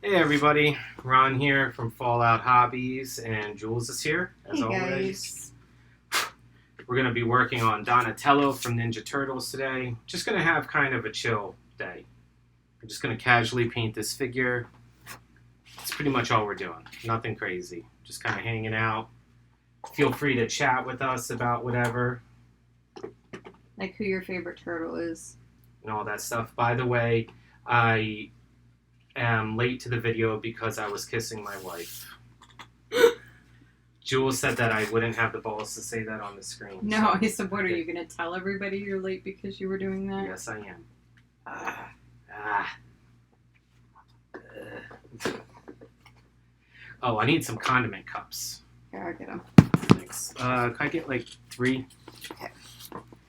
Hey everybody, Ron here from Fallout Hobbies, and Jules is here as Hey always. guys. We're going to be working on Donatello from Ninja Turtles today. Just going to have kind of a chill day. We're just going to casually paint this figure. That's pretty much all we're doing. Nothing crazy. Just kind of hanging out. Feel free to chat with us about whatever Like who your favorite turtle is. and all that stuff. By the way, I am late to the video because I was kissing my wife. Jules said that I wouldn't have the balls to say that on the screen. No, so- I said, what are you going to tell everybody you're late because you were doing that? Yes, I am. Ah. Oh, I need some condiment cups. Here, I'll get them. Thanks. Can I get like three? Okay.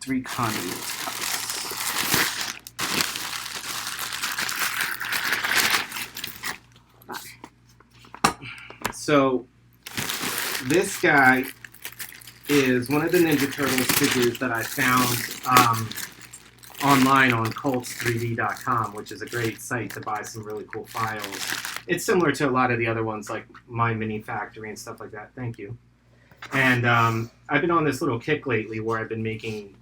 3 condiment cups. So, this guy is one of the Ninja Turtles figures that I found online on Colts3D.com, which is a great site to buy some really cool files. It's similar to a lot of the other ones like My Mini Factory and stuff like that. Thank you. And I've been on this little kick lately where I've been making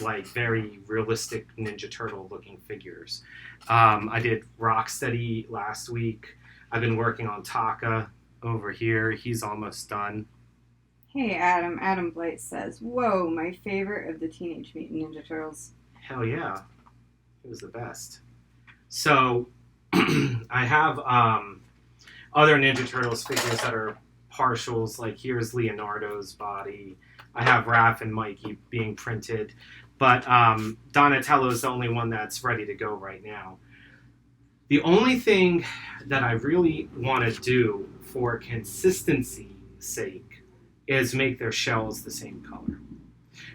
like very realistic Ninja Turtle looking figures. I did Rocksteady last week. I've been working on Taka over here. He's almost done. Hey, Adam. Adam Blight says, whoa, my favorite of the Teenage Mutant Ninja Turtles. Hell yeah. It was the best. So I have other Ninja Turtles figures that are partials. Like here's Leonardo's body. I have Raph and Mikey being printed. But Donatello is the only one that's ready to go right now. The only thing that I really want to do for consistency's sake is make their shells the same color.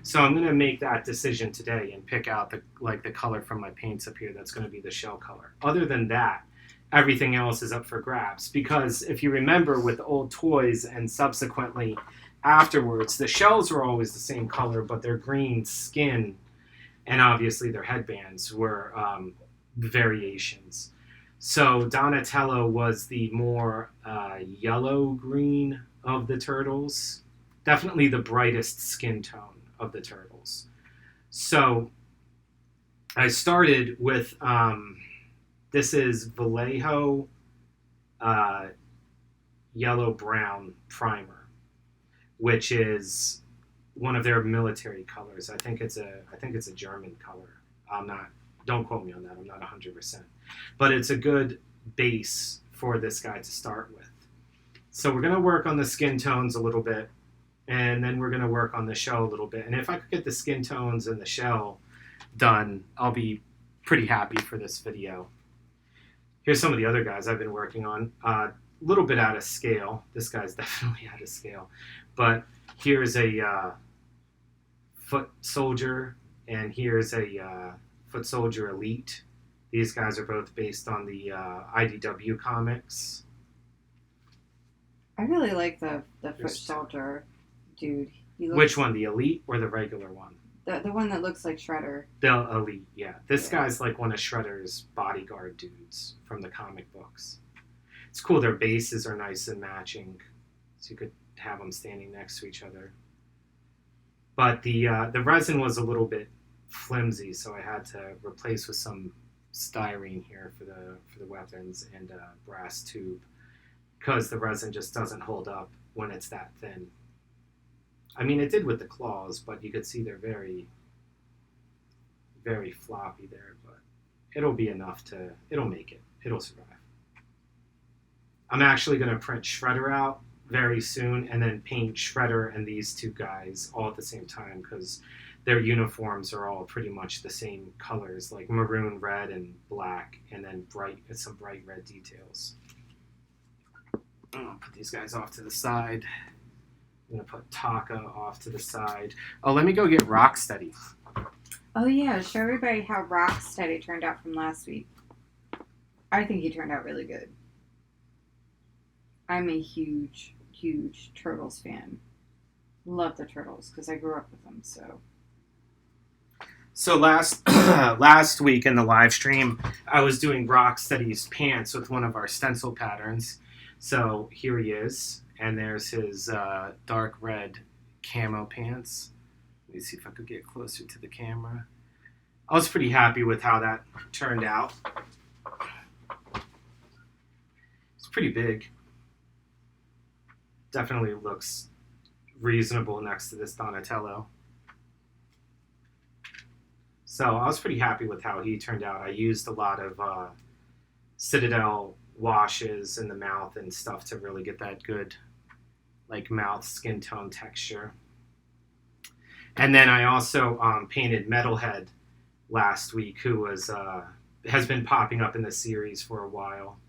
So I'm going to make that decision today and pick out the color from my paints up here that's going to be the shell color. Other than that, everything else is up for grabs. Because if you remember with old toys and subsequently afterwards, the shells were always the same color, but their green skin and obviously their headbands were variations. So Donatello was the more yellow-green of the turtles. Definitely the brightest skin tone of the turtles. So I started with, this is Vallejo yellow-brown primer, which is one of their military colors. I think it's a German color. Don't quote me on that. I'm not 100%. But it's a good base for this guy to start with. So we're going to work on the skin tones a little bit, and then we're going to work on the shell a little bit. And if I could get the skin tones and the shell done, I'll be pretty happy for this video. Here's some of the other guys I've been working on. A little bit out of scale. This guy's definitely out of scale. But here's a foot soldier, and here's a Foot Soldier Elite. These guys are both based on the IDW comics. I really like the Foot Soldier dude. He looks, Which one, the Elite or the regular one? The one that looks like Shredder. The Elite, yeah. This guy's like one of Shredder's bodyguard dudes from the comic books. It's cool. Their bases are nice and matching, so you could have them standing next to each other. But the resin was a little bit flimsy, so I had to replace with some styrene here for the weapons and a brass tube, because the resin just doesn't hold up when it's that thin. I mean, it did with the claws, but you could see they're very, very floppy there, but it'll be enough it'll make it. It'll survive. I'm actually going to print Shredder out very soon and then paint Shredder and these two guys all at the same time, because their uniforms are all pretty much the same colors, like maroon, red, and black, and then some bright red details. I'll put these guys off to the side. I'm going to put Taka off to the side. Oh, let me go get Rocksteady. Oh yeah, show everybody how Rocksteady turned out from last week. I think he turned out really good. I'm a huge, huge Turtles fan. Love the Turtles because I grew up with them, so. So last week in the live stream, I was doing Rocksteady's pants with one of our stencil patterns. So here he is, and there's his dark red camo pants. Let me see if I could get closer to the camera. I was pretty happy with how that turned out. It's pretty big. Definitely looks reasonable next to this Donatello. So I was pretty happy with how he turned out. I used a lot of Citadel washes in the mouth and stuff to really get that good like mouth skin tone texture. And then I also painted Metalhead last week, who was has been popping up in the series for a while.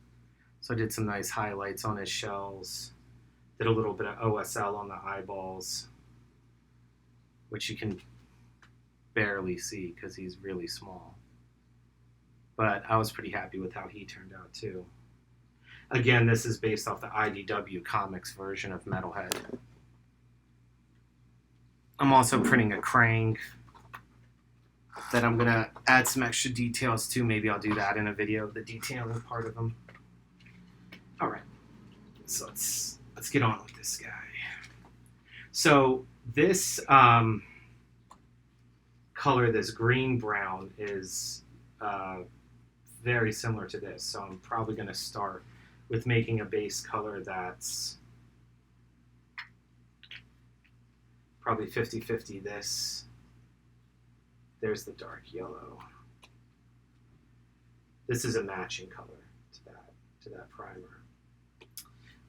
So I did some nice highlights on his shells. Did a little bit of OSL on the eyeballs, which you can barely see because he's really small. But I was pretty happy with how he turned out too. Again, this is based off the IDW Comics version of Metalhead. I'm also printing a Krang that I'm going to add some extra details to. Maybe I'll do that in a video, the detailing part of them. All right, so let's get on with this guy. So this color, this green-brown, is very similar to this. So I'm probably going to start with making a base color that's probably 50-50 this. There's the dark yellow. This is a matching color to that primer.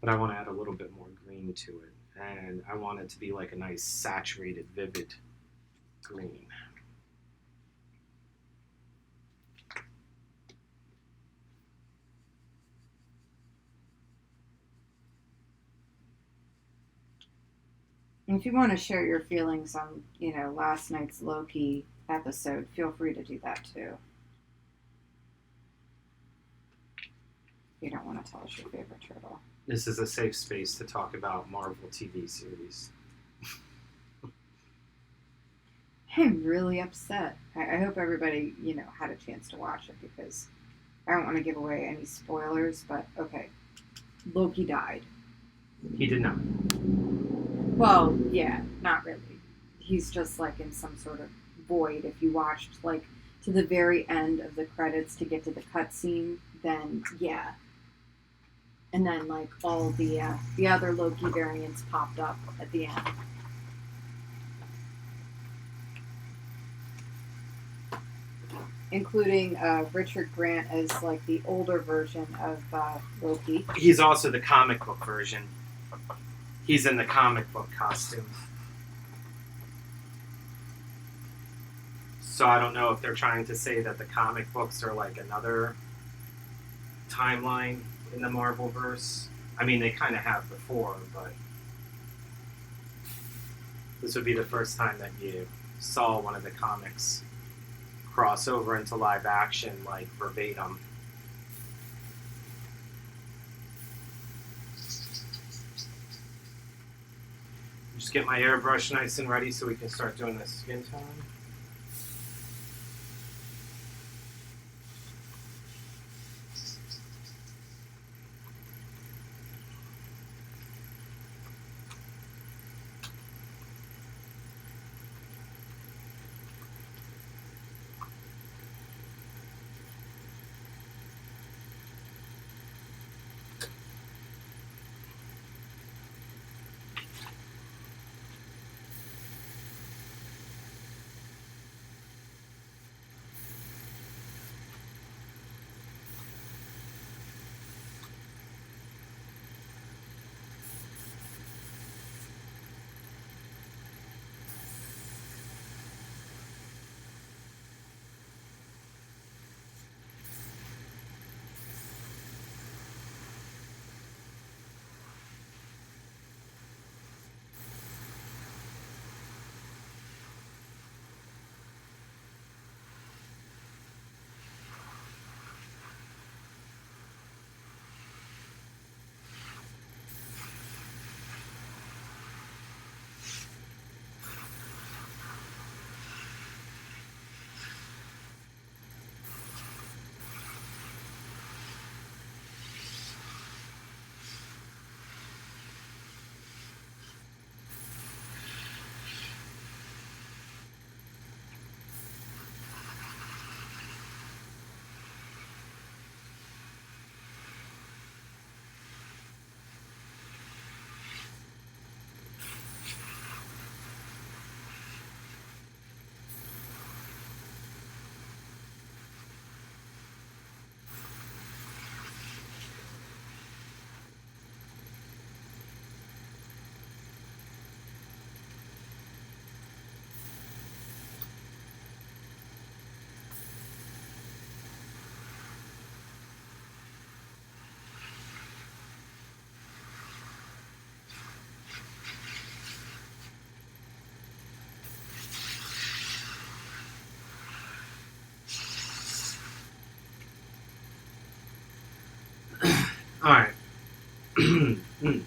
But I want to add a little bit more green to it. And I want it to be like a nice saturated, vivid green. If you want to share your feelings on, last night's Loki episode, feel free to do that too. If you don't want to tell us your favorite turtle. This is a safe space to talk about Marvel TV series. I'm really upset. I hope everybody, had a chance to watch it because I don't want to give away any spoilers, but okay. Loki died. He did not. Well, yeah, not really. He's just like in some sort of void. If you watched like to the very end of the credits to get to the cutscene, then yeah. And then like all the other Loki variants popped up at the end. Including Richard Grant as like the older version of Loki. He's also the comic book version. He's in the comic book costume. So I don't know if they're trying to say that the comic books are like another timeline in the Marvel-verse. I mean, they kind of have before, but this would be the first time that you saw one of the comics cross over into live action, like verbatim. Just get my airbrush nice and ready so we can start doing the skin tone. All right.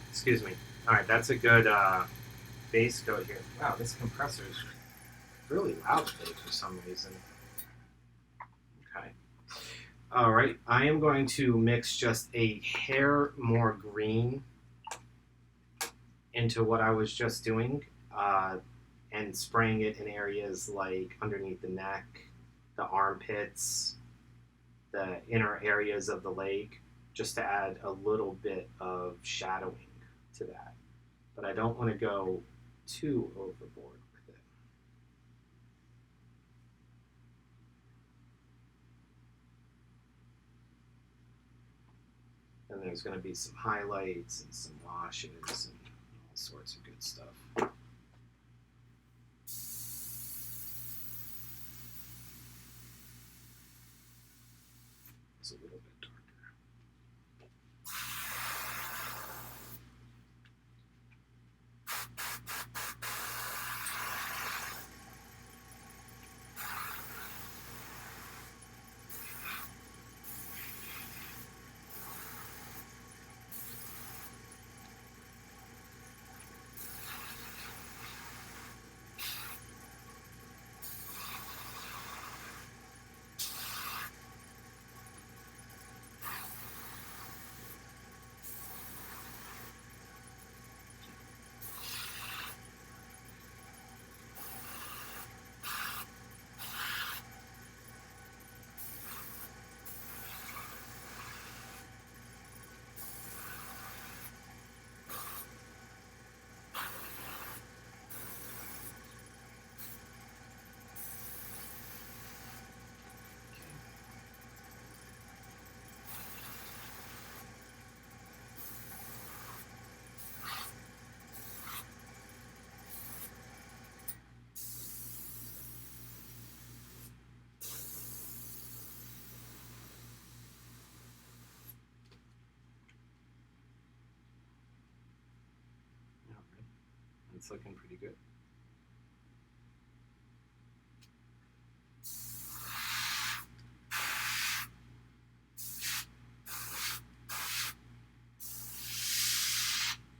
Excuse me. All right, that's a good base coat here. Wow, this compressor is really loud today for some reason. Okay. All right, I am going to mix just a hair more green into what I was just doing, and spraying it in areas like underneath the neck, the armpits, the inner areas of the leg, just to add a little bit of shadowing to that. But I don't want to go too overboard with it. And there's going to be some highlights and some washes and all sorts of good stuff. It's a little bit darker. All right. It's looking pretty good.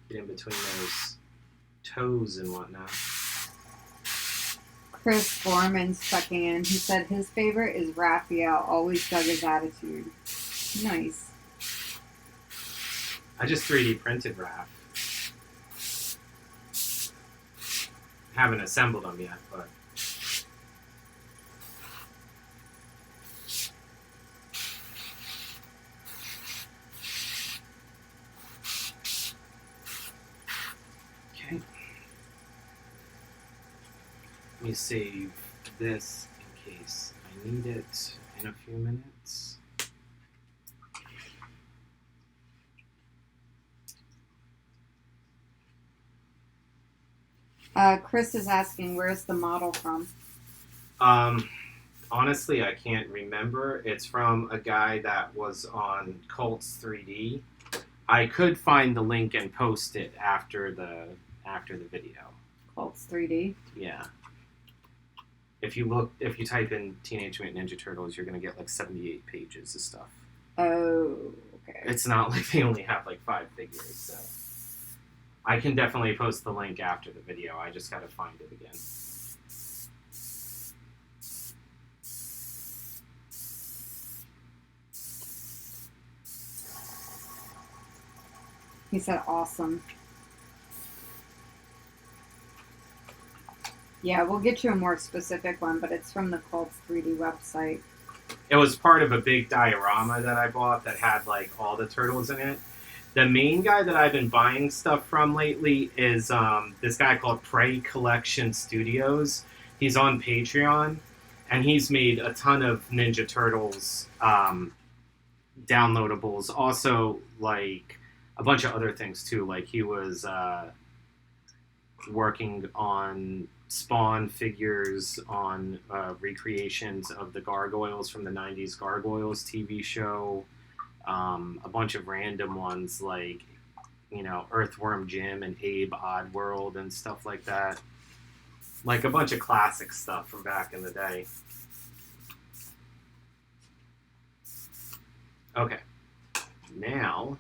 Get in between those toes and whatnot. Chris Foreman's checking in. He said his favorite is Raphael. Always dug his attitude. Nice. I just 3D printed Raph. Haven't assembled them yet, but okay. Let me save this in case I need it in a few minutes. Chris is asking, where's the model from? Honestly, I can't remember. It's from a guy that was on Cults 3D. I could find the link and post it after the video. Cults 3D. Yeah. If you type in Teenage Mutant Ninja Turtles, you're gonna get like 78 pages of stuff. Oh, okay. It's not like they only have like 5 figures, so I can definitely post the link after the video. I just gotta find it again. He said awesome. Yeah, we'll get you a more specific one, but it's from the Cults 3D website. It was part of a big diorama that I bought that had like all the turtles in it. The main guy that I've been buying stuff from lately is this guy called Prey Collection Studios. He's on Patreon, and he's made a ton of Ninja Turtles downloadables. Also, like a bunch of other things too. Like he was working on Spawn figures, on recreations of the Gargoyles from the 90s Gargoyles TV show. A bunch of random ones like, you know, Earthworm Jim and Abe Oddworld and stuff like that. Like a bunch of classic stuff from back in the day. Okay. Now,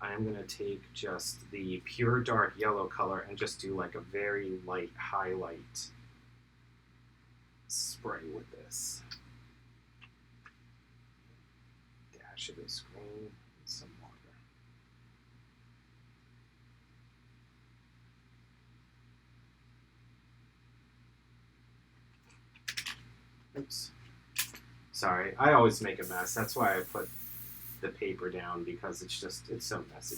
I am going to take just the pure dark yellow color and just do like a very light highlight spray with this. Dash of this green and some water. Oops. Sorry, I always make a mess. That's why I put the paper down, because it's so messy.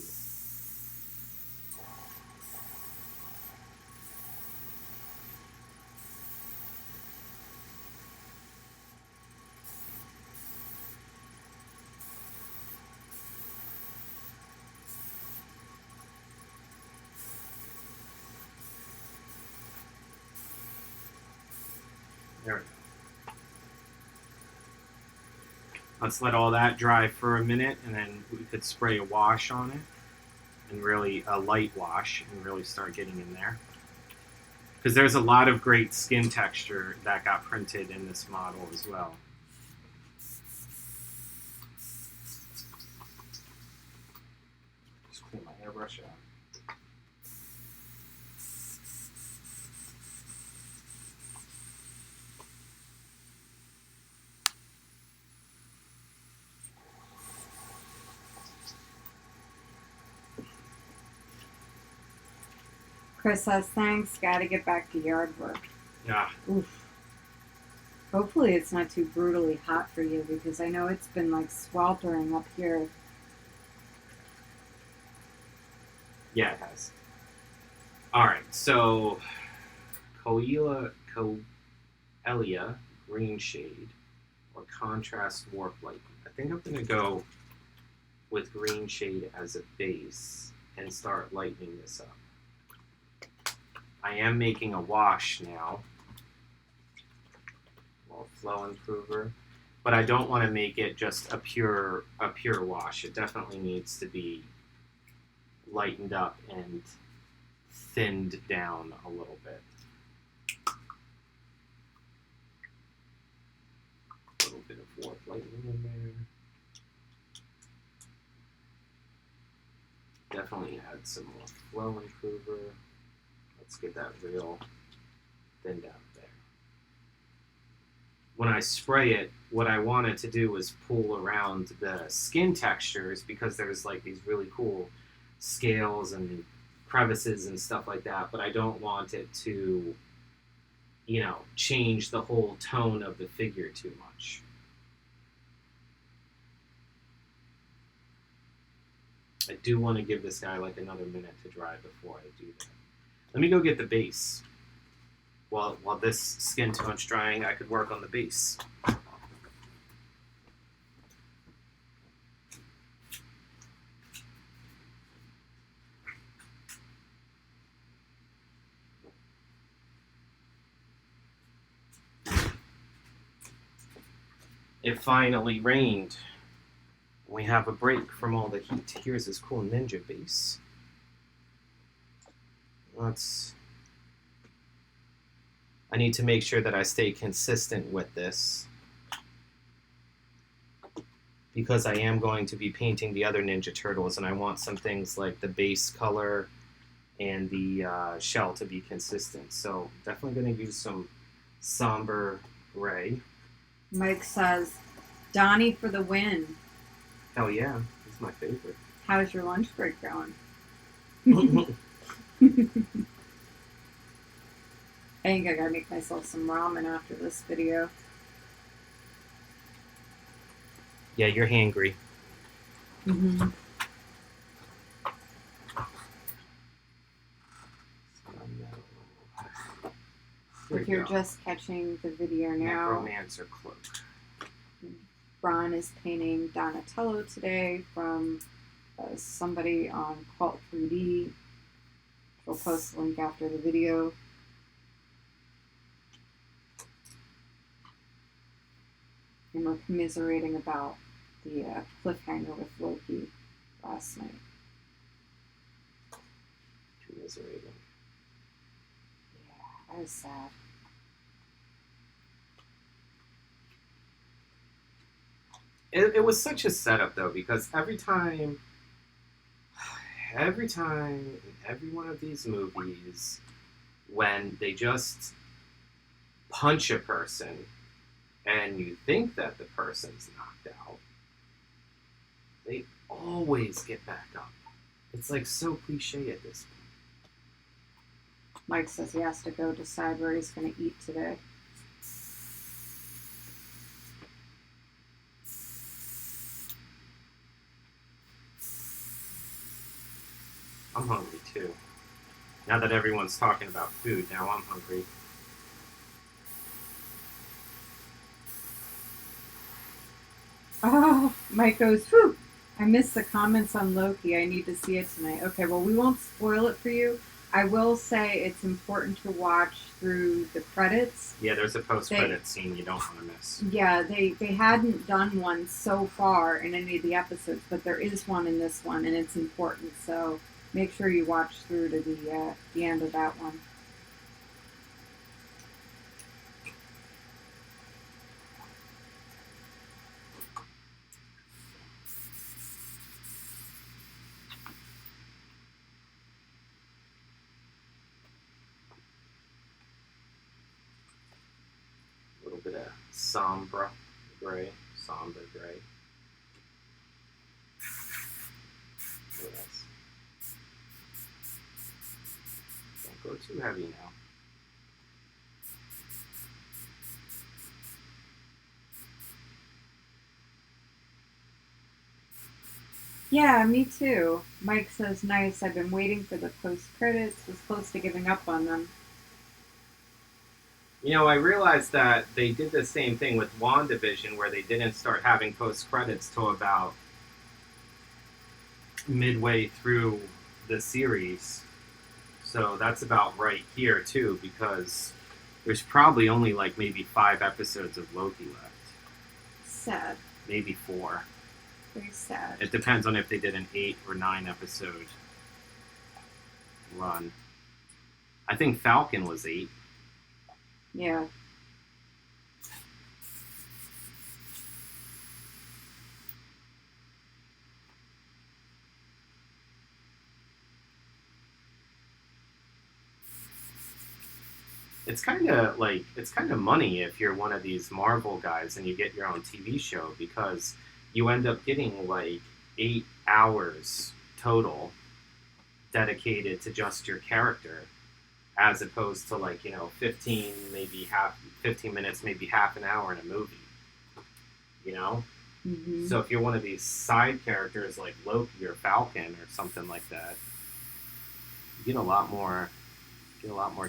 There we go. Let's let all that dry for a minute, and then we could spray a wash on it, and really a light wash, and really start getting in there. Because there's a lot of great skin texture that got printed in this model as well. Just clean my airbrush out. Chris says, thanks, gotta get back to yard work. Yeah. Oof. Hopefully it's not too brutally hot for you, because I know it's been like sweltering up here. Yeah, it has. Alright, so Coelia green shade or contrast warp light. I think I'm going to go with green shade as a base and start lightening this up. I am making a wash now, a little flow improver, but I don't want to make it just a pure wash. It definitely needs to be lightened up and thinned down a little bit. A little bit of warp lightening in there. Definitely add some more flow improver. Let's get that real thinned out there. When I spray it, what I wanted to do was pull around the skin textures, because there's like these really cool scales and crevices and stuff like that, but I don't want it to, change the whole tone of the figure too much. I do want to give this guy like another minute to dry before I do that. Let me go get the base. While this skin tone's drying, I could work on the base. It finally rained. We have a break from all the heat. Here's this cool ninja base. I need to make sure that I stay consistent with this, because I am going to be painting the other Ninja Turtles, and I want some things like the base color and the shell to be consistent. So definitely going to use some somber gray. Mike says, Donnie for the win. Hell yeah, he's my favorite. How's your lunch break going? I think I gotta make myself some ramen after this video. Yeah, you're hangry. Mm-hmm. If you're just catching the video now, Necromancer cloak. Ron is painting Donatello today from somebody on Cult 3D. We'll post the link after the video. And we're commiserating about the cliffhanger with Loki last night. Commiserating. Yeah, that was sad. It was such a setup, though, because every time every time in every one of these movies, when they just punch a person and you think that the person's knocked out, they always get back up. It's like so cliche at this point. Mike says he has to go decide where he's going to eat today. I'm hungry too. Now that everyone's talking about food, now I'm hungry. Oh, Mike goes, whew, I missed the comments on Loki. I need to see it tonight. Okay, well, we won't spoil it for you. I will say it's important to watch through the credits. Yeah, there's a post-credit scene you don't want to miss. Yeah, they hadn't done one so far in any of the episodes, but there is one in this one, and it's important. So make sure you watch through to the end of that one. A little bit of somber gray. Yes. Don't go too heavy now. Yeah, me too. Mike says, nice. I've been waiting for the post-credits. Was close to giving up on them. You know, I realized that they did the same thing with WandaVision, where they didn't start having post-credits till about midway through the series. So that's about right here, too, because there's probably only like maybe 5 episodes of Loki left. Sad. Maybe 4. Very sad. It depends on if they did an 8 or 9 episode run. I think Falcon was 8. Yeah. It's kind of money if you're one of these Marvel guys and you get your own TV show, because you end up getting like 8 hours total dedicated to just your character, as opposed to 15 minutes, maybe half an hour in a movie. Mm-hmm. So if you're one of these side characters like Loki or Falcon or something like that, you get a lot more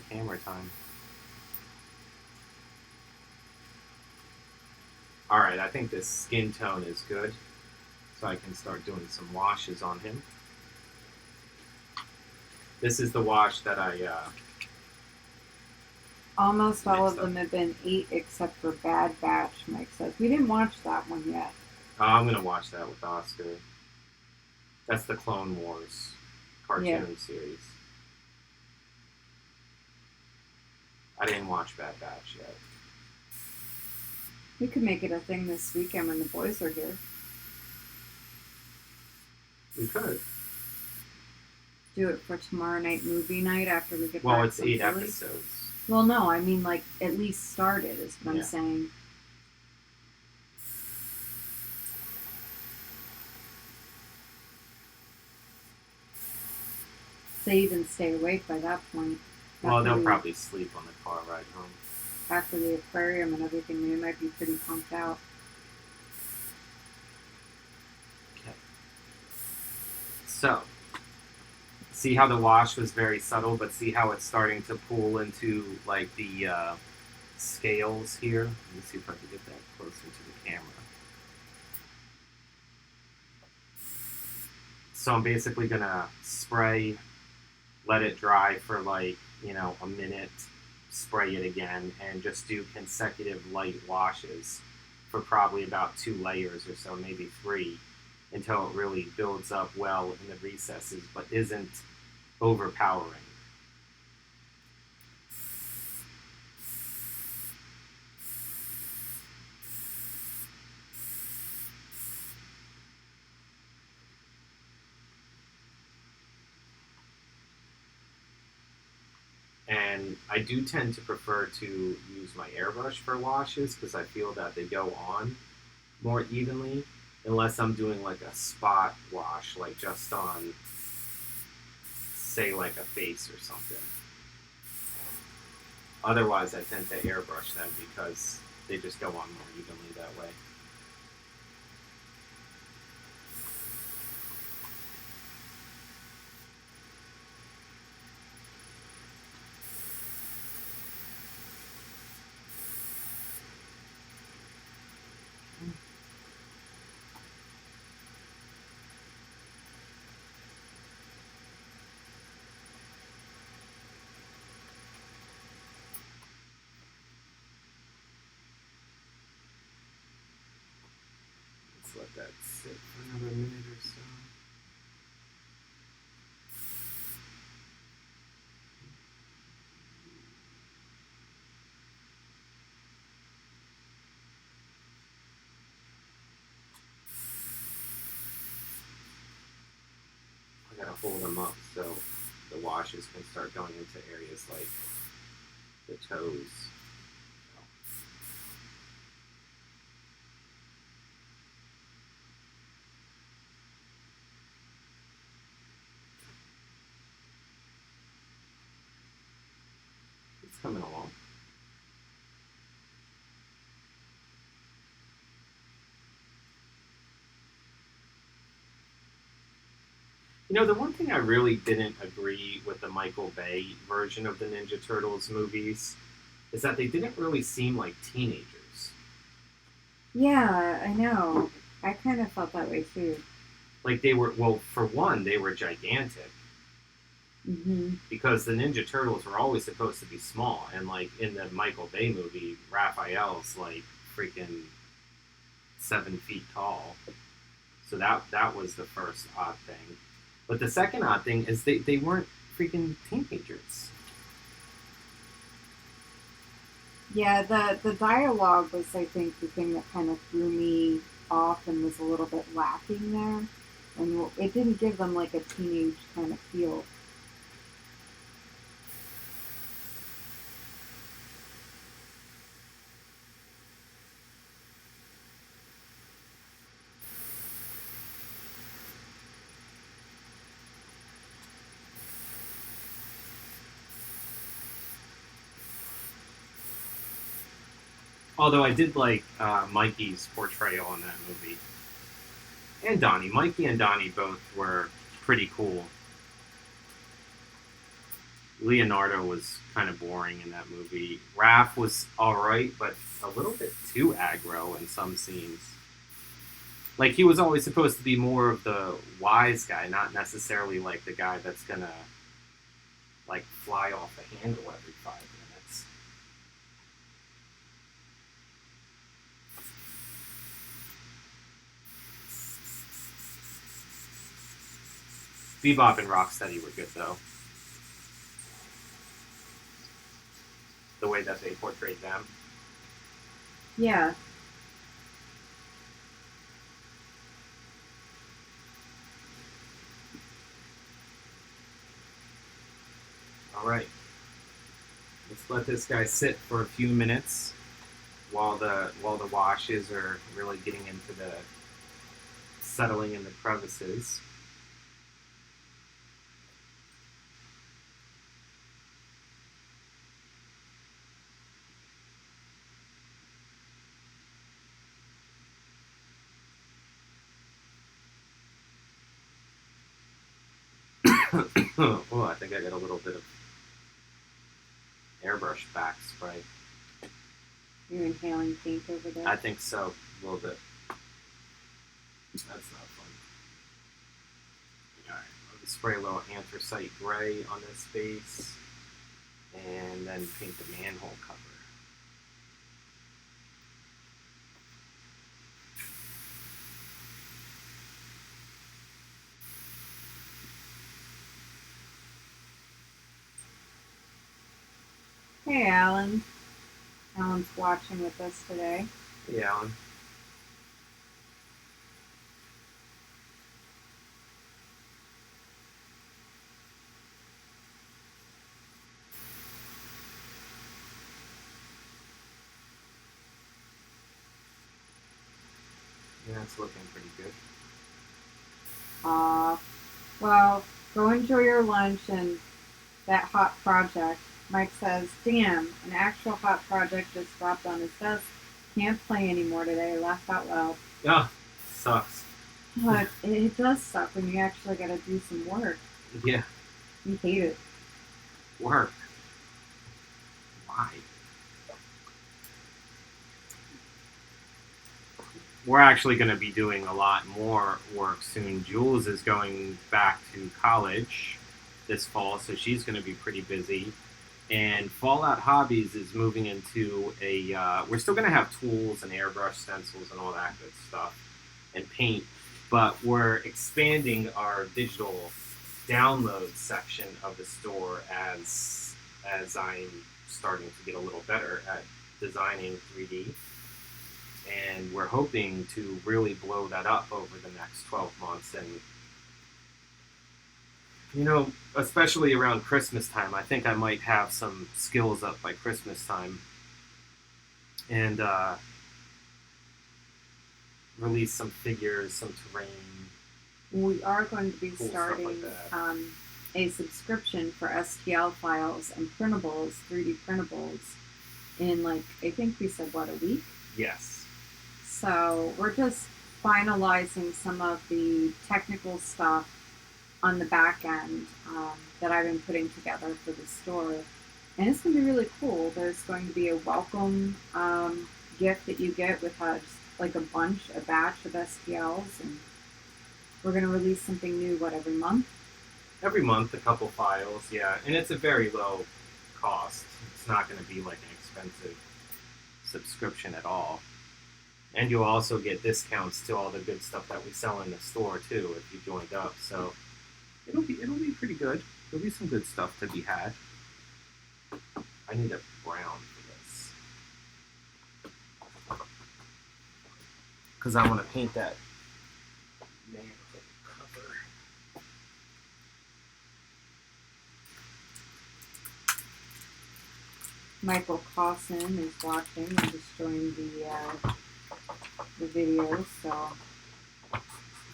camera time. Alright, I think this skin tone is good, so I can start doing some washes on him. This is the wash that I almost all of them have been 8 except for Bad Batch, Mike says. We didn't watch that one yet. I'm going to watch that with Oscar. That's the Clone Wars cartoon series. I didn't watch Bad Batch yet. We could make it a thing this weekend when the boys are here. We could. Do it for tomorrow night movie night after we get back. Well, it's from 8 Philly. episodes. Well, no, I mean at least start it is what I'm saying. They even stay awake by that point. Well, they'll probably sleep on the car ride home. After the aquarium and everything, they might be pretty pumped out. Okay. So, see how the wash was very subtle, but see how it's starting to pull into the scales here? Let me see if I can get that closer to the camera. So I'm basically going to spray, let it dry for a minute, spray it again, and just do consecutive light washes for probably about 2 layers or so, maybe 3, until it really builds up well in the recesses, but isn't overpowering. And I do tend to prefer to use my airbrush for washes because I feel that they go on more evenly, unless I'm doing like a spot wash, like just on, say, like a face or something. Otherwise, I tend to airbrush them because they just go on more evenly that way. Let's let that sit for another minute or so. I gotta hold them up so the washes can start going into areas like the toes. It's coming along. You know, the one thing I really didn't agree with the Michael Bay version of the Ninja Turtles movies is that they didn't really seem like teenagers. Yeah, I know. I kind of felt that way too. Like they were, well, for one, they were gigantic Hmm. because the Ninja Turtles were always supposed to be small, and like in the Michael Bay movie, Raphael's like freaking 7 feet tall. So that was the first odd thing. But the second odd thing is they weren't freaking teenagers. Yeah, the dialogue was, I think, the thing that kind of threw me off and was a little bit lacking there, and it didn't give them like a teenage kind of feel. Although I did like Mikey's portrayal in that movie, and Donnie. Mikey and Donnie both were pretty cool. Leonardo was kind of boring in that movie. Raph was all right, but a little bit too aggro in some scenes. Like he was always supposed to be more of the wise guy, not necessarily like the guy that's gonna like fly off the handle every 5 minutes. Bebop and Rocksteady were good though. The way that they portrayed them. Yeah. All right, let's let this guy sit for a few minutes while the washes are really getting into the settling in the crevices. Oh, I think I got a little bit of airbrush back spray. You're inhaling paint over there. I think so, a little bit. That's not fun. All right, let me spray a little anthracite gray on this base, and then paint the manhole cover. Hey, Alan. Alan's watching with us today. Hey, Alan. That's looking pretty good. Well, go enjoy your lunch and that hot project. Mike says, damn, an actual hot project just dropped on his desk. Can't play anymore today. Laugh out loud. Oh, sucks. But it does suck when you actually got to do some work. Yeah. You hate it. Work. Why? We're actually going to be doing a lot more work soon. Jules is going back to college this fall, so she's going to be pretty busy. And Fallout Hobbies is moving into a. We're still going to have tools and airbrush stencils and all that good stuff, and paint, but we're expanding our digital download section of the store as I'm starting to get a little better at designing 3D. And we're hoping to really blow that up over the next 12 months. And, you know, especially around Christmas time, I think I might have some skills up by Christmas time. And release some figures, some terrain. We are going to be Cool starting stuff like a subscription for STL files and printables, 3D printables, in like, I think we said, what, a week? Yes. So we're just finalizing some of the technical stuff on the back end that I've been putting together for the store. And it's going to be really cool. There's going to be a welcome gift that you get with just like a batch of STLs. And we're going to release something new, every month? Every month, a couple files, yeah. And it's a very low cost. It's not going to be like an expensive subscription at all. And you'll also get discounts to all the good stuff that we sell in the store too if you joined up. So it'll be pretty good. There'll be some good stuff to be had. I need a brown for this because I want to paint that mantle cover. Michael Cawson is watching and just joined the video, so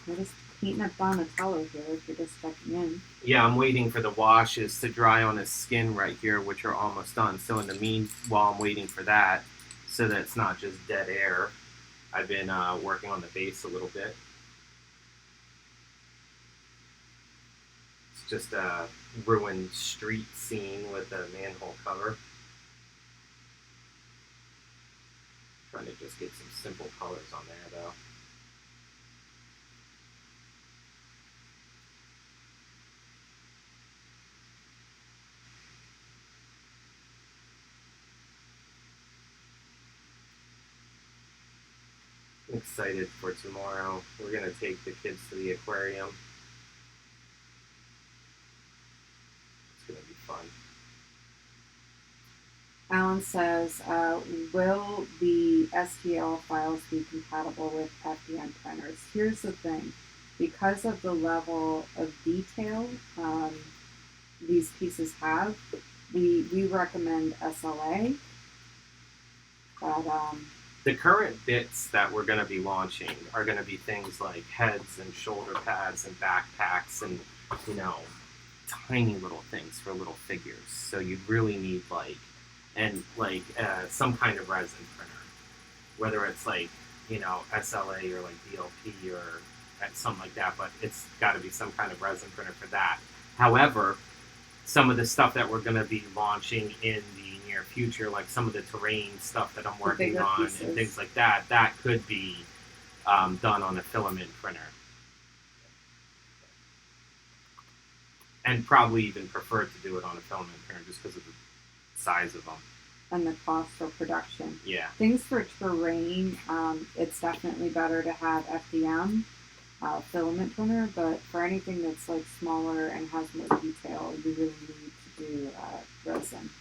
we're just painting up Donatello here if you're just checking in. Yeah, I'm waiting for the washes to dry on his skin right here, which are almost done. So in the meanwhile, I'm waiting for that so that it's not just dead air. I've been working on the base a little bit. It's just a ruined street scene with a manhole cover. Trying to just get some simple colors on there though. I'm excited for tomorrow. We're going to take the kids to the aquarium. It's going to be fun. Alan says, will the STL files be compatible with FDM printers? Here's the thing. Because of the level of detail these pieces have, we recommend SLA. But the current bits that we're going to be launching are going to be things like heads and shoulder pads and backpacks and, you know, tiny little things for little figures. So you really need some kind of resin printer, whether it's like, you know, SLA or like DLP or something like that, but it's got to be some kind of resin printer for that. However, some of the stuff that we're going to be launching in the near future, like some of the terrain stuff that I'm working on and things like that, that could be done on a filament printer. And probably even prefer to do it on a filament printer just because of the size of them. And the cost for production. Yeah. Things for terrain, it's definitely better to have FDM, filament printer, but for anything that's like smaller and has more detail, you really need to do resin.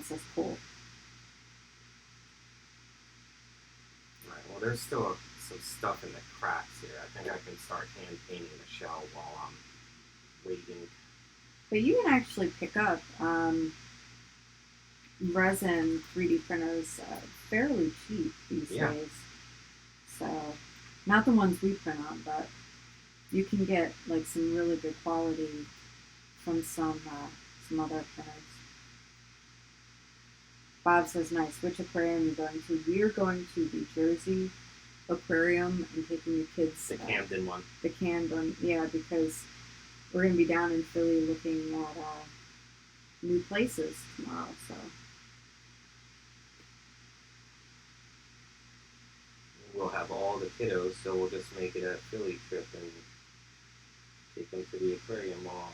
Says cool. Right, well there's still some stuff in the cracks here. I think I can start hand painting the shell while I'm waiting. But you can actually pick up resin 3D printers fairly cheap these Yeah. days. So, not the ones we print on, but you can get like some really good quality from some other printers. Bob says, "Nice. Which aquarium are you going to?" We are going to the Jersey Aquarium and taking the kids. The Camden one. The Camden, yeah, because we're going to be down in Philly looking at new places tomorrow. So We'll have all the kiddos, so we'll just make it a Philly trip and take them to the aquarium while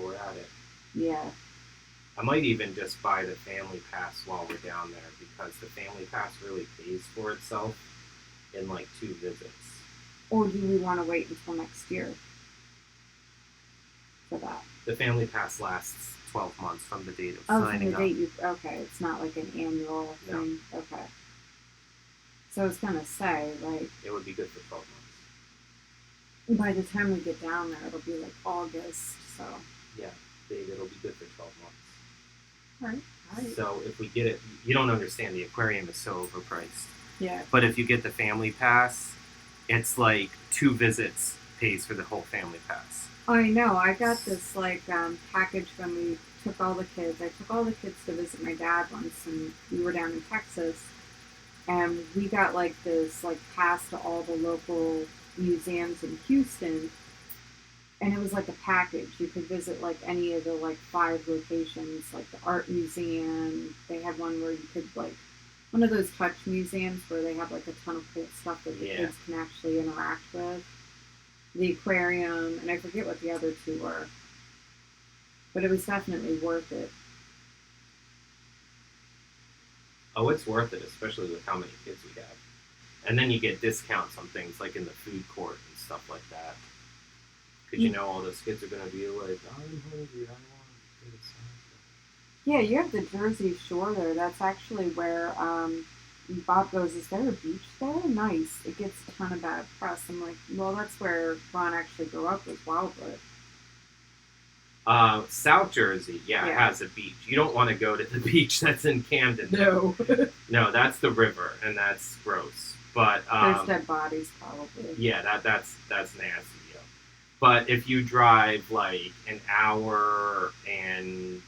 we're at it. yeah, I might even just buy the family pass while we're down there because the family pass really pays for itself in like 2 visits. or do we want to wait until next year for that? The family pass lasts 12 months from the date of Oh, signing from the up. date okay, it's not like an annual No. thing. Okay. So I was gonna say, like, It would be good for 12 months. by the time we get down there, it'll be like August. So. Yeah, it'll be good for 12 months. All right. So if we get it, you don't understand, the aquarium is so overpriced. Yeah. But if you get the family pass, it's like 2 visits pays for the whole family pass. I know. I got this like package when we took all the kids. I took all the kids to visit my dad once, and we were down in Texas, and we got like this like pass to all the local museums in Houston, and it was like a package. You could visit like any of the like 5 locations, like the art museum. They had one where you could like one of those touch museums where they have like a ton of cool stuff that the kids can actually interact with. The aquarium, and I forget what the other 2 were, but it was definitely worth it. Oh, it's worth it, especially with how many kids we have. And then you get discounts on things like in the food court and stuff like that. Because you know all those kids are going to be like, I'm hungry, I want this. Yeah, you have the Jersey Shore there. That's actually where Bob goes, is there a beach there? Nice. It gets a ton of bad press. I'm like, well, that's where Ron actually grew up, was Wildwood. South Jersey, it has a beach. You don't want to go to the beach that's in Camden. No. No, that's the river, and that's gross. But there's dead bodies, probably. Yeah, that's nasty. Yeah. But if you drive like an hour and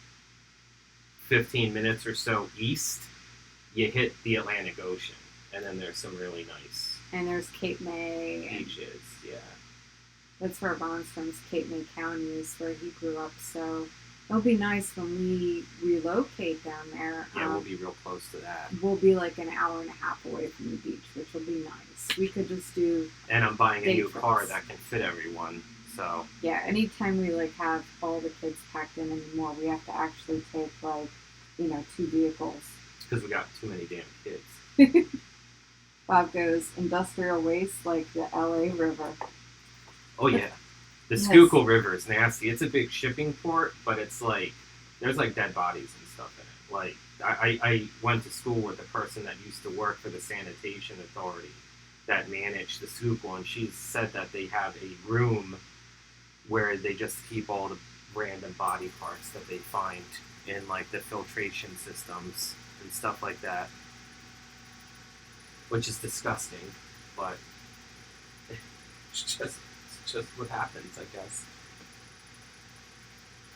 15 minutes or so east, you hit the Atlantic Ocean, and then there's some really nice And there's Cape May. beaches. Yeah. That's where Ron's from, Cape May County is where he grew up. So it'll be nice when we relocate down there. Yeah, we'll be real close to that. We'll be like an hour and a half away from the beach, which will be nice. We could just do. And I'm buying a new trips. car that can fit everyone. So Yeah, anytime we like have all the kids packed in anymore, we have to actually take like, 2 vehicles. it's because we got too many damn kids. Bob goes, industrial waste like the LA River. Oh yeah, the Yes. Schuylkill River is nasty. It's a big shipping port, but it's like there's like dead bodies and stuff in it. Like I went to school with a person that used to work for the sanitation authority that managed the Schuylkill, and she said that they have a room where they just keep all the random body parts that they find in like the filtration systems and stuff like that, which is disgusting, but it's just what happens, I guess.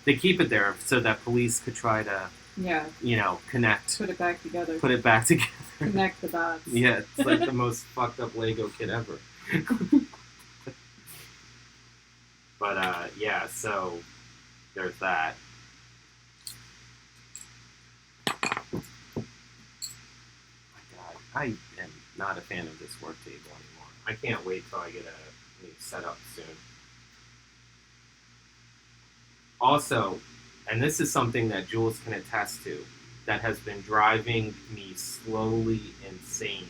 They keep it there so that police could try to, Yeah, connect, put it back together. put it back together. Connect the dots. Yeah, it's like the most fucked up Lego kid ever. But yeah, so there's that. My God, I am not a fan of this work table anymore. I can't wait till I get a new setup soon. Also, and this is something that Jules can attest to, that has been driving me slowly insane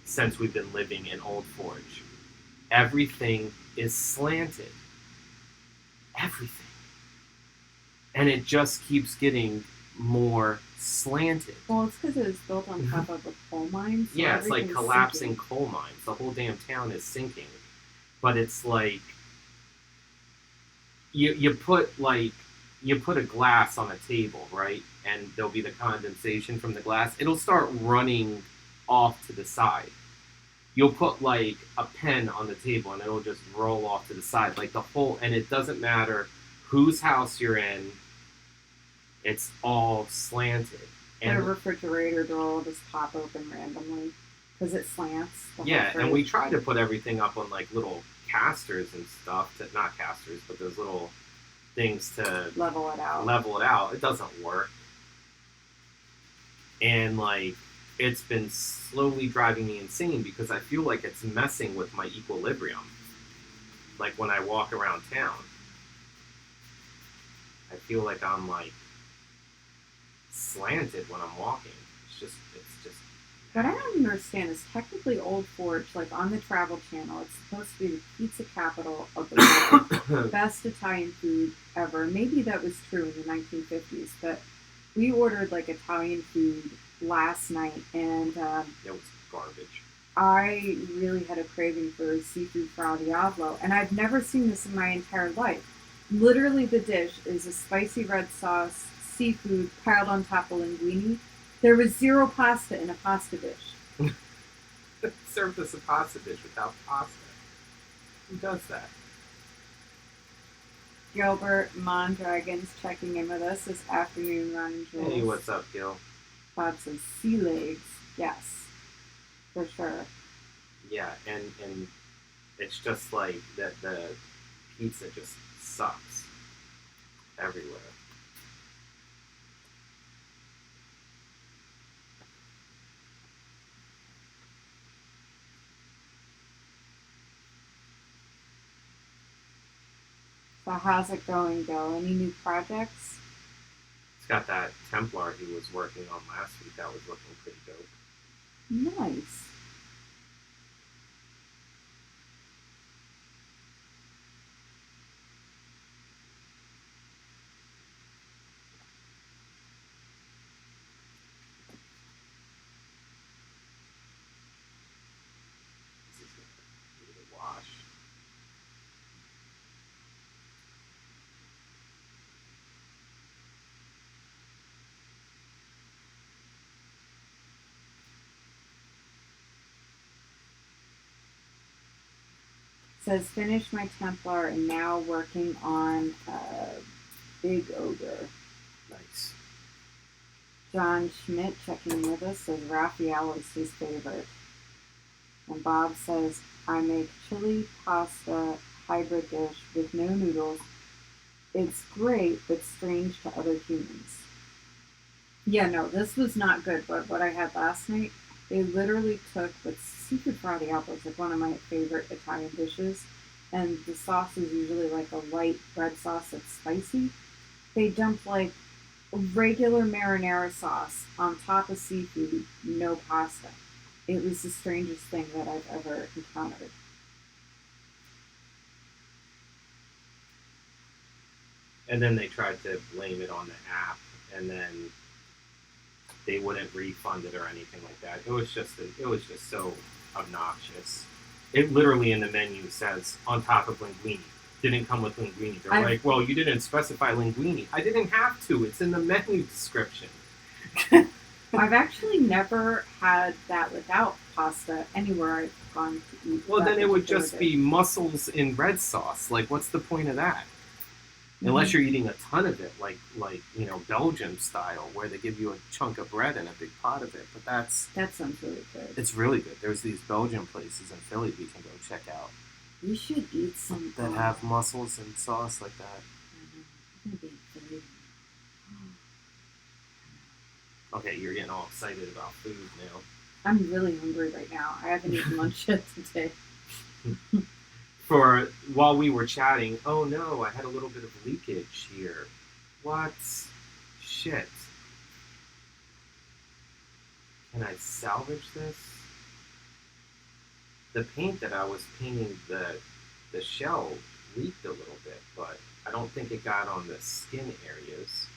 since we've been living in Old Forge. Everything is slanted. Everything. And it just keeps getting more slanted. Well, it's because it was built on top of a coal mine. So Yeah, it's like everything's collapsing sinking. coal mines. The whole damn town is sinking. But it's like you put a glass on a table, right? and there'll be the condensation from the glass. It'll start running off to the side. You'll put like a pen on the table and it'll just roll off to the side. Like the whole, and it doesn't matter whose house you're in, it's all slanted. The And refrigerator door will just pop open randomly because it slants. yeah, and we try to put everything up on like little casters and stuff, not casters, but those little things to level it out. It doesn't work. And like it's been slowly driving me insane because I feel like it's messing with my equilibrium. Like when I walk around town, I feel like I'm like slanted when I'm walking. It's just What I don't understand is technically Old Forge, like on the Travel Channel, it's supposed to be the pizza capital of the world. Best Italian food ever. Maybe that was true in the 1950s, but we ordered like Italian food last night, and it was garbage. I really had a craving for seafood fra diavolo, and I've never seen this in my entire life. Literally, the dish is a spicy red sauce, seafood piled on top of linguine. There was zero pasta in a pasta dish. Served us a pasta dish without pasta. Who does that? Gilbert Mondragon's checking in with us this afternoon, Ron and Jules. Hey, what's up, Gil? Bob says sea legs. Yes, for sure. Yeah, and it's just like that the pizza just sucks everywhere. So how's it going, Gil? Any new projects? It's got that Templar he was working on last week. That was looking pretty dope. Nice. This is gonna need a wash. Says finished my Templar and now working on Big Ogre. Nice. John Schmidt checking with us says Raphael is his favorite. And Bob says, I make chili pasta hybrid dish with no noodles. It's great, but strange to other humans. Yeah, no, this was not good, but what I had last night, they literally took with seafood fra diavolo, like one of my favorite Italian dishes, and the sauce is usually like a light red sauce that's spicy. They dumped like regular marinara sauce on top of seafood, no pasta. It was the strangest thing that I've ever encountered. And then they tried to blame it on the app, and then they wouldn't refund it or anything like that. It was just so obnoxious. It literally in the menu says on top of linguine. Didn't come with linguine. They're like, well, you didn't specify linguine. I didn't have to. It's in the menu description. I've actually never had that without pasta anywhere I've gone to eat. Well, then it would just be mussels in red sauce. Like, what's the point of that? Mm-hmm. Unless you're eating a ton of it, like Belgium style, where they give you a chunk of bread and a big pot of it. But that sounds really good. It's really good. There's these Belgian places in Philly we can go check out. You should eat some that have mussels and sauce like that. Okay, you're getting all excited about food now. I'm really hungry right now. I haven't eaten lunch yet today. While we were chatting, oh no, I had a little bit of leakage here. What? Shit. Can I salvage this? The paint that I was painting the shell leaked a little bit, but I don't think it got on the skin areas.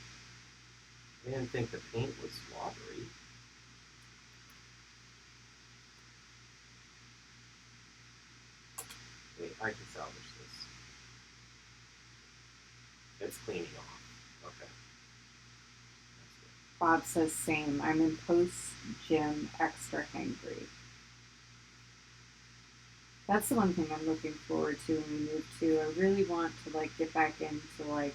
I didn't think the paint was watery. Wait, I can salvage this. It's cleaning off. Okay. That's good. Bob says same. I'm in post-gym extra hangry. That's the one thing I'm looking forward to when we move to. I really want to like get back into like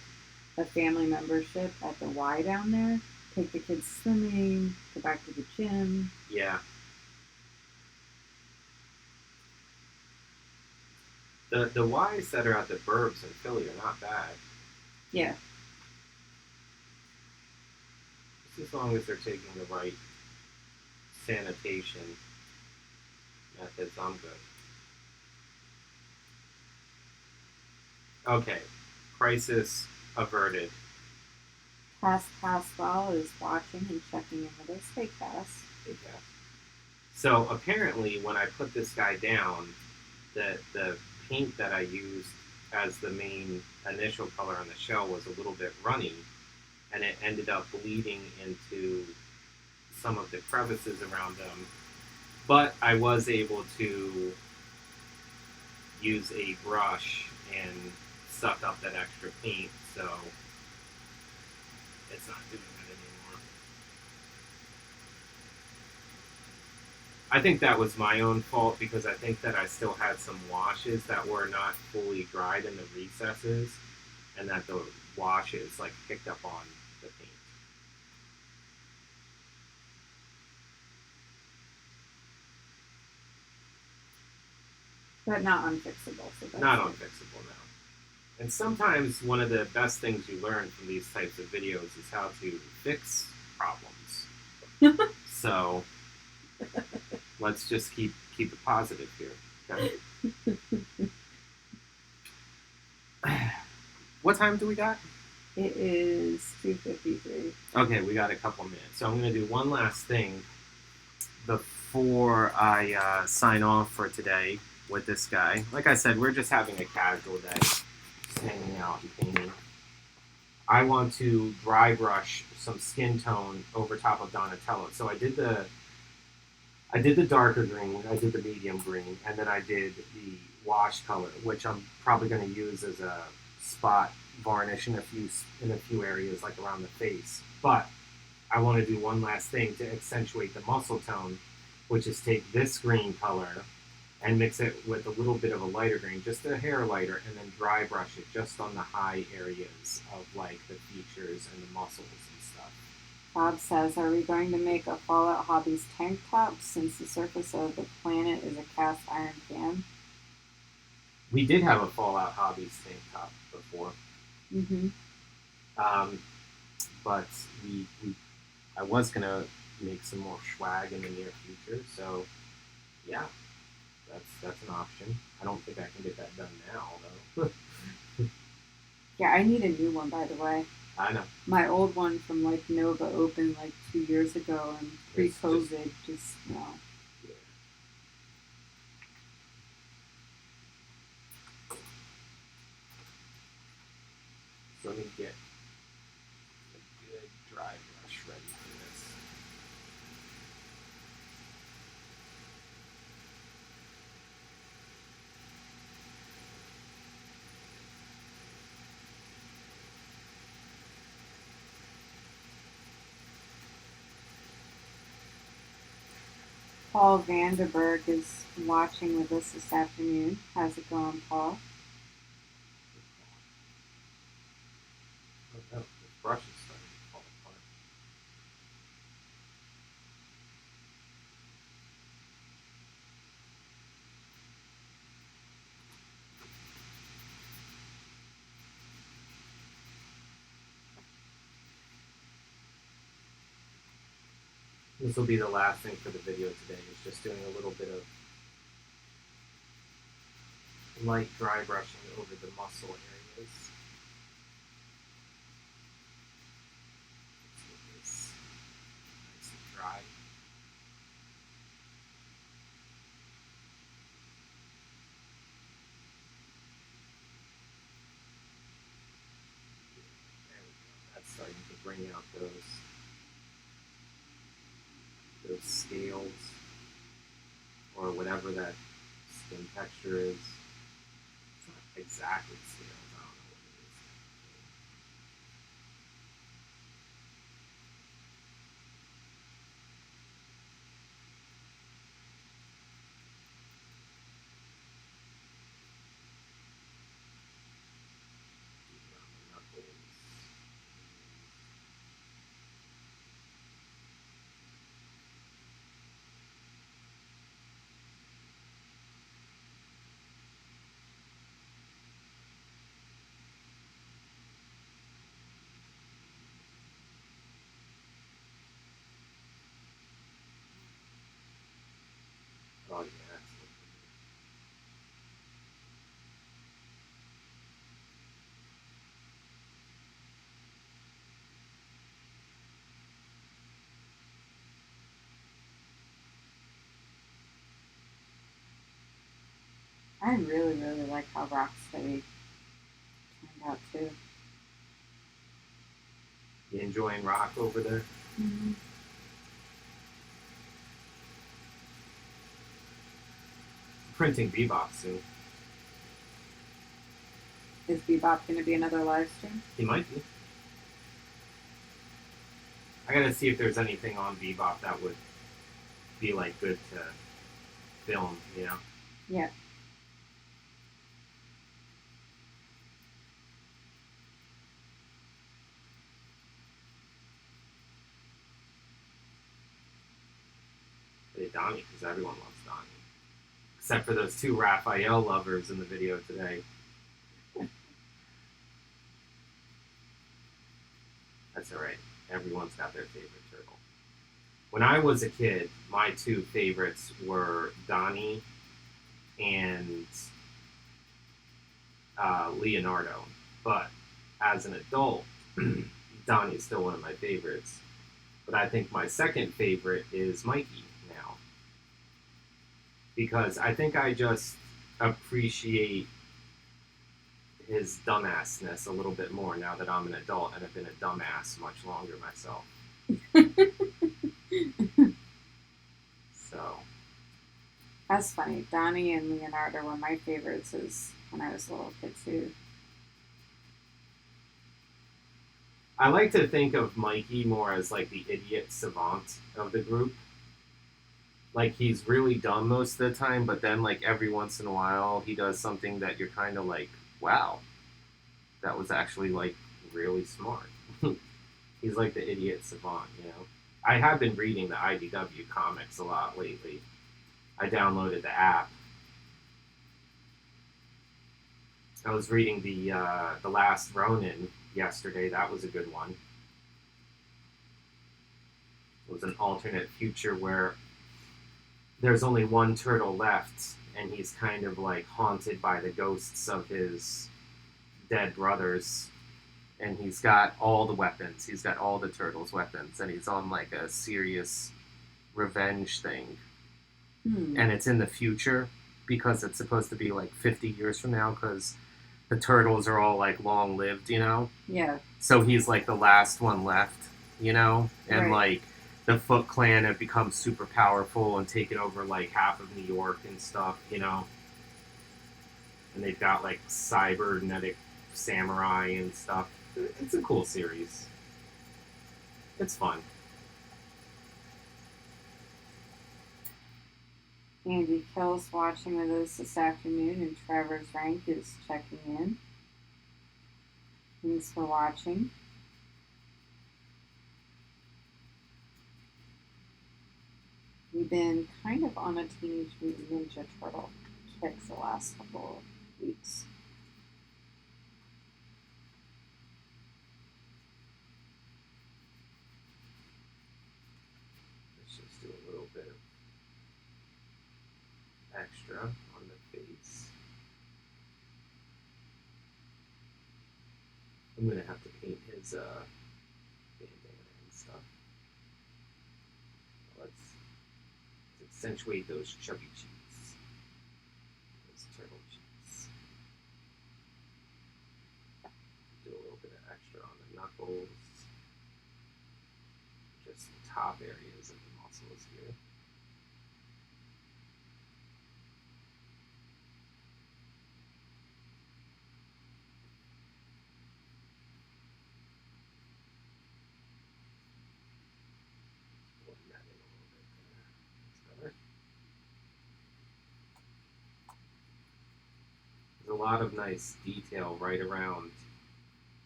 a family membership at the Y down there. Take the kids swimming, go back to the gym. Yeah. The Ys that are at the Burbs in Philly are not bad. Yeah. Just as long as they're taking the right sanitation methods, I'm good. Okay. Crisis averted. Cass Pascal is watching and checking in with us. Hey, Cass. Hey, Cass. So apparently, when I put this guy down, the paint that I used as the main initial color on the shell was a little bit runny, and it ended up bleeding into some of the crevices around them. But I was able to use a brush and suck up that extra paint, so it's not doing that anymore. I think that was my own fault because I think that I still had some washes that were not fully dried in the recesses, and that the washes like picked up on the paint. But not unfixable. So that's Not good. unfixable now. And sometimes one of the best things you learn from these types of videos is how to fix problems. So let's just keep it positive here. Okay. What time do we got? It is 2:53. Okay, we got a couple minutes. So I'm going to do one last thing before I sign off for today with this guy. Like I said, we're just having a casual day, just hanging out and painting. I want to dry brush some skin tone over top of Donatello. So I did the darker green, I did the medium green, and then I did the wash color, which I'm probably going to use as a spot varnish in a few areas, like around the face. But I want to do one last thing to accentuate the muscle tone, which is take this green color and mix it with a little bit of a lighter green, just a hair lighter, and then dry brush it just on the high areas of like the features and the muscles and stuff. Bob says, are we going to make a Fallout Hobbies tank top since the surface of the planet is a cast iron pan? We did have a Fallout Hobbies tank top before. Mm-hmm. But I was going to make some more swag in the near future, so yeah, that's an option. I don't think I can get that done now, though. Yeah, I need a new one, by the way. I know. My old one from like Nova opened like 2 years ago, and pre-COVID, just no. Yeah. So let me get a good dry brush ready for this. Paul Vanderberg is watching with us this afternoon. How's it going, Paul? Oh no, this brush is starting to fall apart. This will be the last thing for the video today, is just doing a little bit of light dry brushing over the muscle areas. Let's get this nice and dry. There we go. That's starting to bring out those scales, or whatever that skin texture is. It's not exactly scales, I don't know what it is. I really, really like how Rocksteady turned out too. You enjoying rock over there? Mm-hmm. Printing Bebop soon. Is Bebop going to be another live stream? He might be. I gotta see if there's anything on Bebop that would be like good to film, you know? Yeah. Donnie, because everyone loves Donnie. Except for those two Raphael lovers in the video today. That's alright. Everyone's got their favorite turtle. When I was a kid, my two favorites were Donnie and Leonardo. But as an adult, Donnie's still one of my favorites. But I think my second favorite is Mikey now. Because I think I just appreciate his dumbassness a little bit more now that I'm an adult and have been a dumbass much longer myself. So. That's funny. Donnie and Leonardo were my favorites as when I was a little kid too. I like to think of Mikey more as like the idiot savant of the group. Like he's really dumb most of the time, but then like every once in a while he does something that you're kind of like, wow, that was actually like really smart. He's like the idiot savant, you know. I have been reading the IDW comics a lot lately. I downloaded the app. I was reading the Last Ronin yesterday. That was a good one. It was an alternate future where there's only one turtle left, and he's kind of like haunted by the ghosts of his dead brothers. And he's got all the weapons. He's got all the turtles' weapons, and he's on like a serious revenge thing. And it's in the future because it's supposed to be like 50 years from now because the turtles are all like long lived, you know? Yeah. So he's like the last one left, you know? And like the Foot Clan have become super powerful and taken over like half of New York and stuff, you know? And they've got like cybernetic samurai and stuff. It's a cool series. It's fun. Andy Kill's watching with us this afternoon, and Trevor's Rank is checking in. Thanks for watching. We've been kind of on a Teenage Mutant Ninja Turtle kick the last couple of weeks. Let's just do a little bit of extra on the face. I'm gonna have to paint his bandana and stuff. Let's accentuate those chubby cheeks. Those turtle cheeks. Do a little bit of extra on the knuckles. Just the top areas of the muscles here. There's a lot of nice detail right around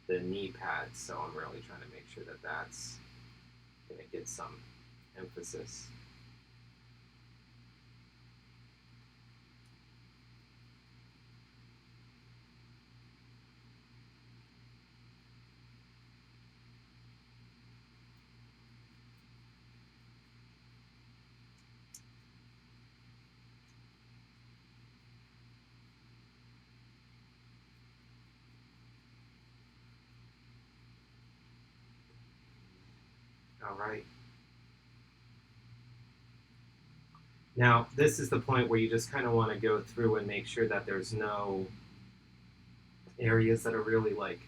the knee pads, so I'm really trying to make sure that that's going to get some emphasis. All right. Now, this is the point where you just kind of want to go through and make sure that there's no areas that are really like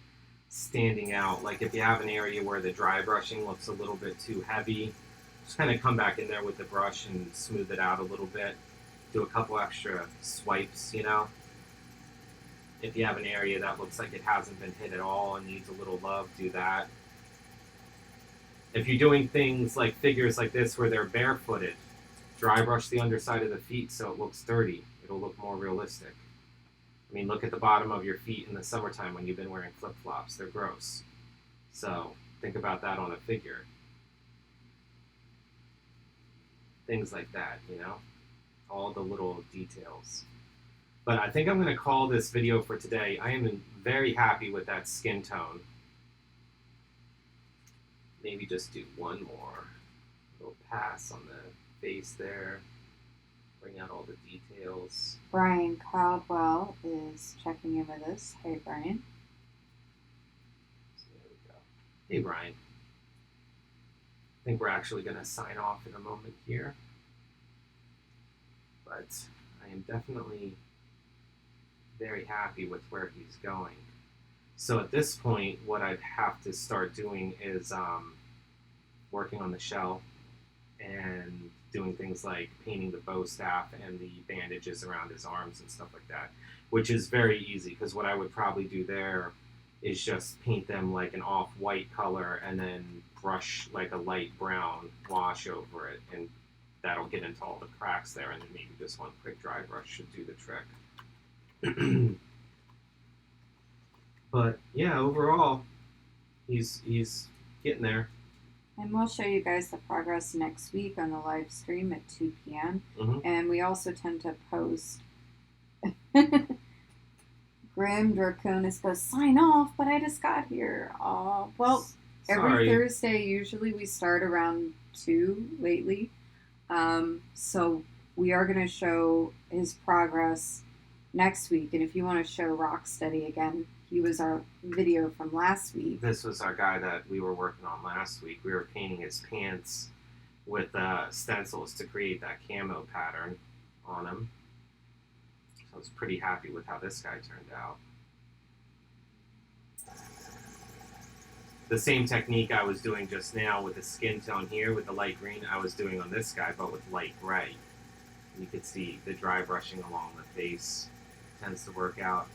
standing out. Like if you have an area where the dry brushing looks a little bit too heavy, just kind of come back in there with the brush and smooth it out a little bit. Do a couple extra swipes, you know. If you have an area that looks like it hasn't been hit at all and needs a little love, do that. If you're doing things like figures like this where they're barefooted, dry brush the underside of the feet so it looks dirty. It'll look more realistic. I mean, look at the bottom of your feet in the summertime when you've been wearing flip-flops. They're gross. So think about that on a figure. Things like that, you know? All the little details. But I think I'm going to call this video for today. I am very happy with that skin tone. Maybe just do one more little pass on the face there. Bring out all the details. Brian Caldwell is checking in with us. Hey, Brian. So there we go. Hey, Brian. I think we're actually going to sign off in a moment here. But I am definitely very happy with where he's going. So at this point, what I'd have to start doing is working on the shell and doing things like painting the bow staff and the bandages around his arms and stuff like that, which is very easy because what I would probably do there is just paint them like an off-white color and then brush like a light brown wash over it, and that'll get into all the cracks there, and then maybe just one quick dry brush should do the trick. But yeah, overall, he's getting there. And we'll show you guys the progress next week on the live stream at 2 p.m. Mm-hmm. And we also tend to post. Grim Draconis goes, sign off, but I just got here. Aw. Well, every Thursday, usually we start around 2 lately. So we are going to show his progress next week. And if you want to show Rocksteady again, he was our video from last week. This was our guy that we were working on last week. We were painting his pants with stencils to create that camo pattern on him. So I was pretty happy with how this guy turned out. The same technique I was doing just now with the skin tone here with the light green, I was doing on this guy, but with light gray. You can see the dry brushing along the face tends to work out.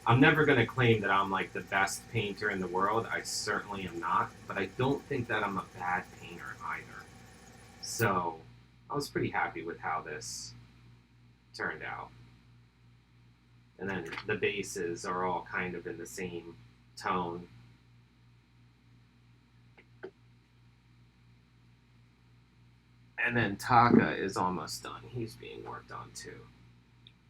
I'm never going to claim that I'm like the best painter in the world. I certainly am not, but I don't think that I'm a bad painter either. So I was pretty happy with how this turned out. And then the bases are all kind of in the same tone. And then Taka is almost done. He's being worked on too.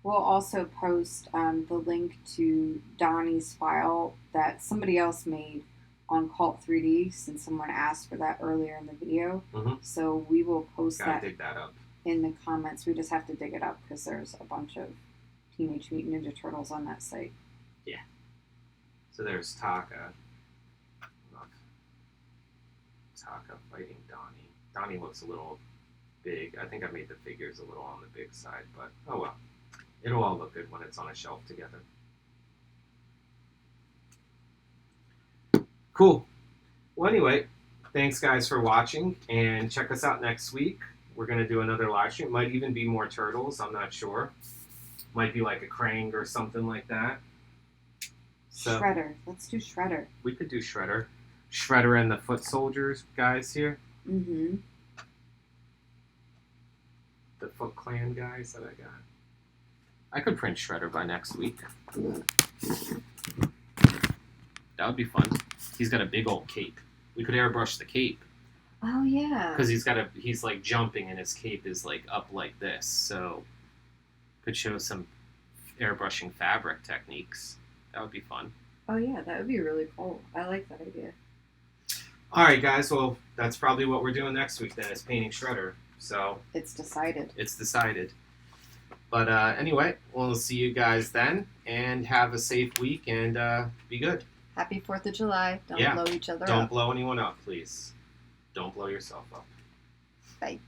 We'll also post the link to Donnie's file that somebody else made on Cult 3D, since someone asked for that earlier in the video. Mm-hmm. So we will post dig that up in the comments. We just have to dig it up because there's a bunch of Teenage Mutant Ninja Turtles on that site. Yeah. So there's Taka. Taka fighting Donnie. Donnie looks a little big. I think I made the figures a little on the big side, but oh well. It'll all look good when it's on a shelf together. Cool. Well, anyway, thanks guys for watching, and check us out next week. We're going to do another live stream. Might even be more turtles. I'm not sure. Might be like a Krang or something like that. So, Shredder. Let's do Shredder. We could do Shredder. Shredder and the Foot Soldiers guys here. Mm-hmm. The Foot Clan guys that I got. I could print Shredder by next week. That would be fun. He's got a big old cape. We could airbrush the cape. Oh yeah. Because he's like jumping and his cape is like up like this. So could show some airbrushing fabric techniques. That would be fun. Oh yeah, that would be really cool. I like that idea. All right, guys. Well, that's probably what we're doing next week then, is painting Shredder. So it's decided. It's decided. But anyway, we'll see you guys then, and have a safe week, and be good. Happy 4th of July. Don't blow each other up. Don't blow anyone up, please. Don't blow yourself up. Bye.